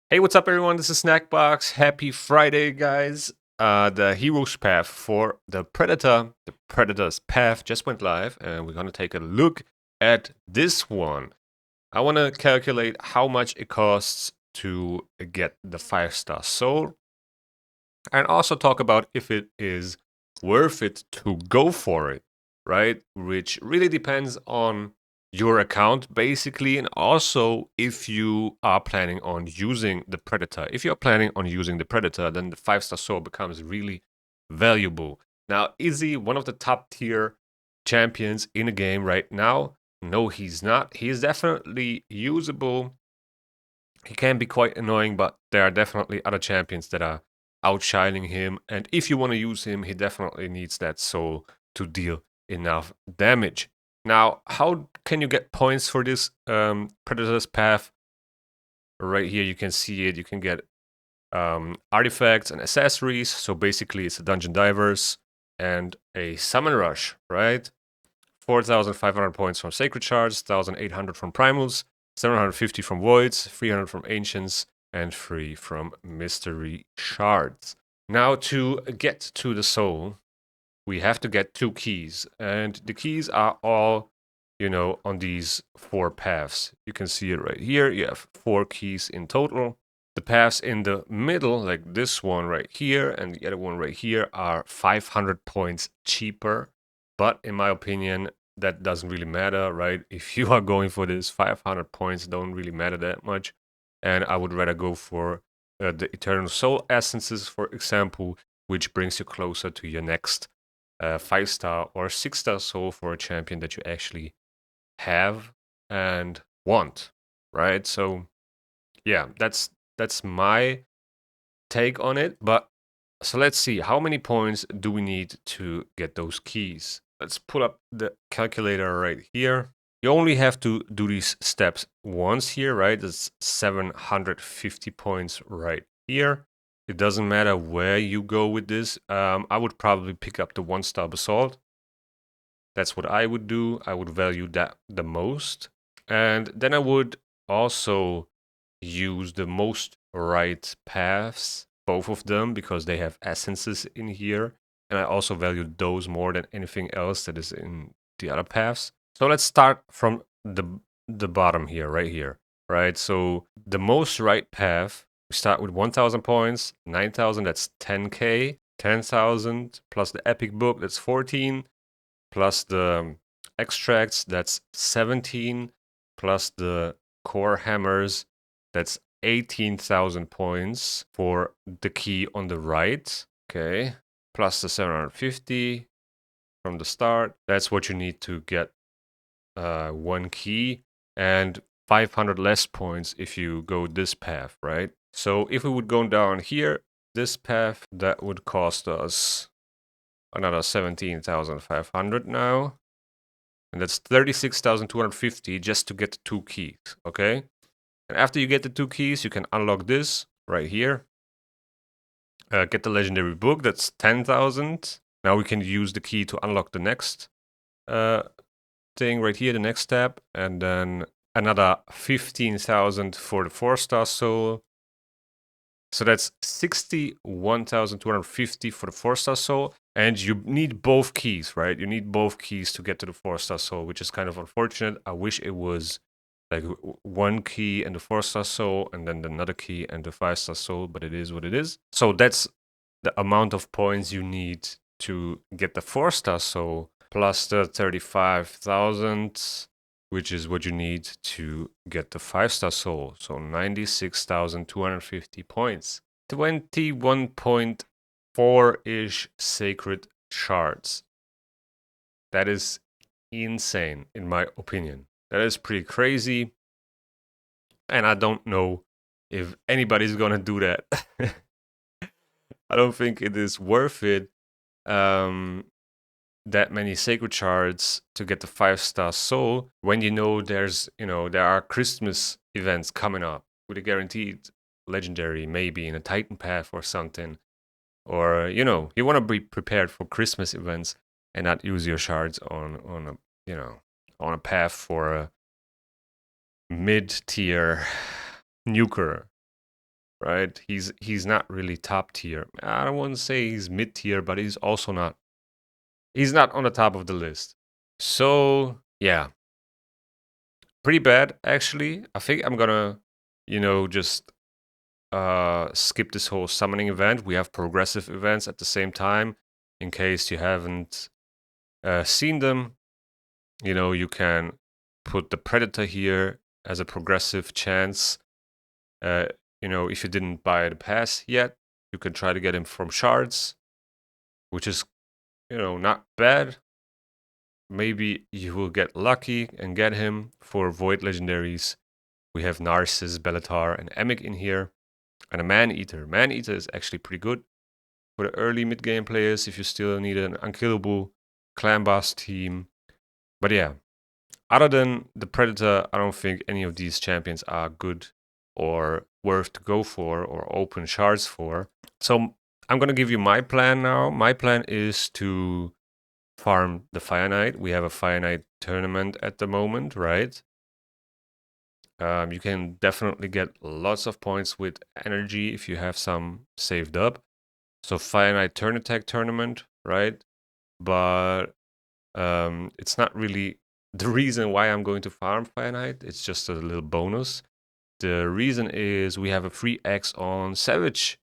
Hey, what's up, everyone? This is Snackbox. Happy Friday, guys. The hero's path for the Predator's path just went live, and we're gonna take a look at this one. I want to calculate how much it costs to get the 5-star soul, and also talk about if it is worth it to go for it, right? Which really depends on your account basically, and also if you are planning on using the Predator. If you're planning on using the Predator, then the 5-star soul becomes really valuable. Now, is he one of the top tier champions in the game right now? No, he's not. He is definitely usable. He can be quite annoying, but there are definitely other champions that are outshining him. And if you want to use him, he definitely needs that soul to deal enough damage. Now, how can you get points for this Predator's Path? Right here, you can see it. You can get artifacts and accessories. So basically, it's a Dungeon Divers and a Summon Rush, right? 4,500 points from Sacred Shards, 1,800 from Primals, 750 from Voids, 300 from Ancients, and 3 from Mystery Shards. Now, to get to the Soul, we have to get 2 keys, and the keys are all, on these 4 paths. You can see it right here. You have 4 keys in total. The paths in the middle, like this one right here and the other one right here, are 500 points cheaper. But in my opinion, that doesn't really matter, right? If you are going for this, 500 points don't really matter that much. And I would rather go for the Eternal Soul Essences, for example, which brings you closer to your next 5-star or 6-star soul for a champion that you actually have and want, right? So yeah, that's my take on it. But so let's see, how many points do we need to get those keys? Let's pull up the calculator right here. You only have to do these steps once here, right? That's 750 points right here. It doesn't matter where you go with this. I would probably pick up the 1-star basalt. That's what I would do. I would value that the most. And then I would also use the most right paths, both of them, because they have essences in here. And I also value those more than anything else that is in the other paths. So let's start from the bottom here, right here. Right. So the most right path, we start with 1,000 points, 9,000, that's 10k, 10,000 plus the epic book, that's 14, plus the extracts, that's 17, plus the core hammers, that's 18,000 points for the key on the right. Okay. Plus the 750 from the start. That's what you need to get one key, and 500 less points if you go this path, right? So if we would go down here, this path, that would cost us another 17,500 now. And that's 36,250 just to get the 2 keys, okay? And after you get the 2 keys, you can unlock this right here. Get the legendary book, that's 10,000. Now we can use the key to unlock the next thing right here, the next tab. And then another 15,000 for the 4-star soul. So that's 61,250 for the 4-star soul. And you need both keys, right? You need both keys to get to the 4-star soul, which is kind of unfortunate. I wish it was like one key and the 4-star soul, and then another key and the 5-star soul, but it is what it is. So that's the amount of points you need to get the 4-star soul, plus the 35,000, which is what you need to get the 5-star soul. So 96,250 points. 21.4-ish sacred shards. That is insane, in my opinion. That is pretty crazy. And I don't know if anybody's gonna do that. I don't think it is worth it. That many sacred shards to get the 5-star soul when there are Christmas events coming up with a guaranteed legendary, maybe in a Titan path or something. Or you want to be prepared for Christmas events and not use your shards on a path for a mid-tier nuker. right? He's not really top tier. I don't want to say he's mid tier, but he's also not. He's not on the top of the list. So yeah, pretty bad actually. I think I'm gonna, just skip this whole summoning event. We have progressive events at the same time. In case you haven't seen them, you can put the Predator here as a progressive chance. If you didn't buy the pass yet, you can try to get him from shards, which is, not bad. Maybe you will get lucky and get him for void legendaries. We have Narcissus, Bellatar, and Emic in here, and a Man-Eater. Man-Eater is actually pretty good for the early mid-game players if you still need an unkillable clan boss team. But yeah, other than the Predator, I don't think any of these champions are good or worth to go for or open shards for. So I'm going to give you my plan now. My plan is to farm the Fire Knight. We have a Fire Knight tournament at the moment, right? You can definitely get lots of points with energy if you have some saved up. So Fire Knight Turn Attack tournament, right? But it's not really the reason why I'm going to farm Fire Knight. It's just a little bonus. The reason is we have a free X on Savage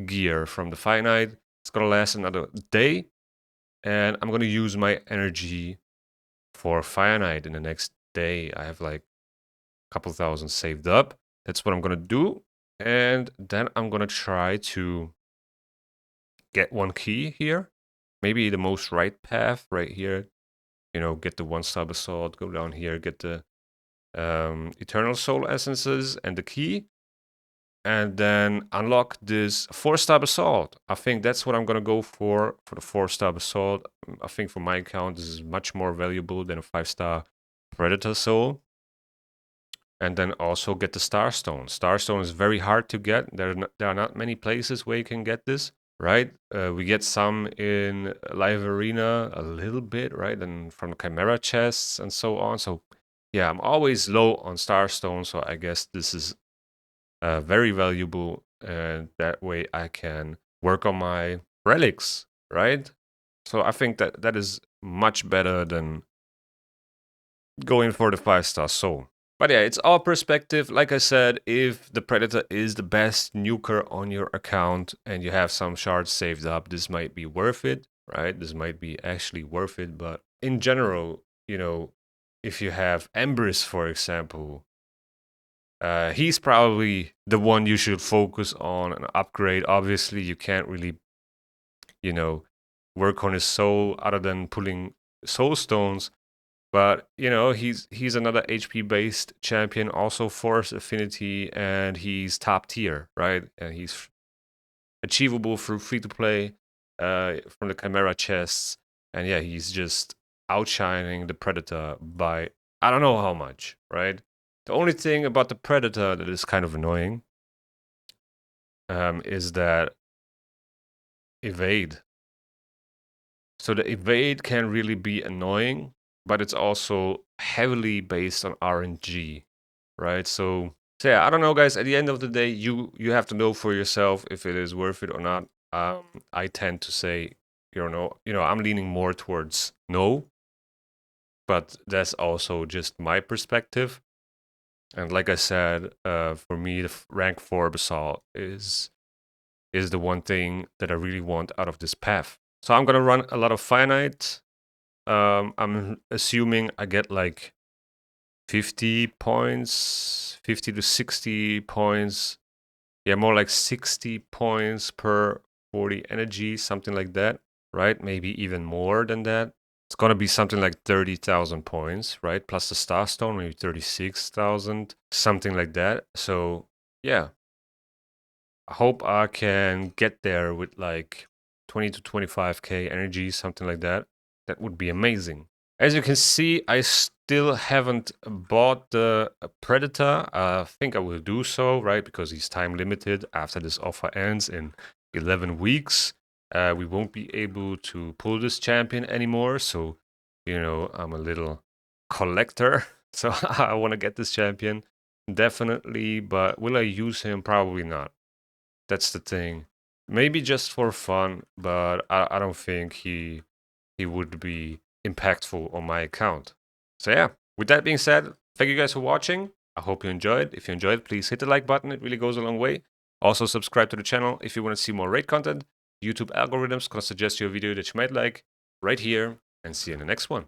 gear from the Fire Knight. It's gonna last another day, and I'm gonna use my energy for Fire Knight in the next day. I have like a couple thousand saved up. That's what I'm gonna do, and then I'm gonna try to get one key here. Maybe the most right path right here. Get the 1-star assault, go down here, get the Eternal Soul Essences and the key, and then unlock this 4-star assault. I think that's what I'm gonna go for the 4-star assault. I think for my account, this is much more valuable than a 5-star Predator Soul. And then also get the Starstone. Starstone is very hard to get. There are not many places where you can get this, right? We get some in Live Arena a little bit, right? And from the Chimera chests and so on. So yeah, I'm always low on Starstone. So I guess this is very valuable. And that way I can work on my relics, right? So I think that is much better than going for the 5-star soul. But yeah, it's all perspective. Like I said, if the Predator is the best nuker on your account and you have some shards saved up, this might be worth it, right? This might be actually worth it. But in general, if you have Embers, for example, he's probably the one you should focus on and upgrade. Obviously, you can't really, work on his soul other than pulling soul stones. But he's another HP based champion, also Force Affinity, and he's top tier, right? And he's achievable through free to play from the Chimera chests. And yeah, he's just outshining the Predator by I don't know how much, right? The only thing about the Predator that is kind of annoying is that evade. So the evade can really be annoying, but it's also heavily based on RNG, right? So yeah, I don't know, guys. At the end of the day, you have to know for yourself if it is worth it or not. I tend to say, I'm leaning more towards no, but that's also just my perspective. And like I said, for me, the rank 4 basalt is the one thing that I really want out of this path. So I'm gonna run a lot of finite. I'm assuming I get like 50 points, 50 to 60 points. Yeah, more like 60 points per 40 energy, something like that, right? Maybe even more than that. It's gonna be something like 30,000 points, right? Plus the Starstone, maybe 36,000, something like that. So yeah, I hope I can get there with like 20 to 25k energy, something like that. That would be amazing. As you can see, I still haven't bought the Predator. I think I will do so, right? Because he's time limited. After this offer ends in 11 weeks, we won't be able to pull this champion anymore. So, I'm a little collector. So I want to get this champion, definitely. But will I use him? Probably not. That's the thing. Maybe just for fun, but I don't think he would be impactful on my account. So yeah, with that being said, thank you guys for watching. I hope you enjoyed. If you enjoyed, please hit the like button. It really goes a long way. Also subscribe to the channel if you want to see more raid content. YouTube algorithms gonna suggest you a video that you might like right here, and see you in the next one.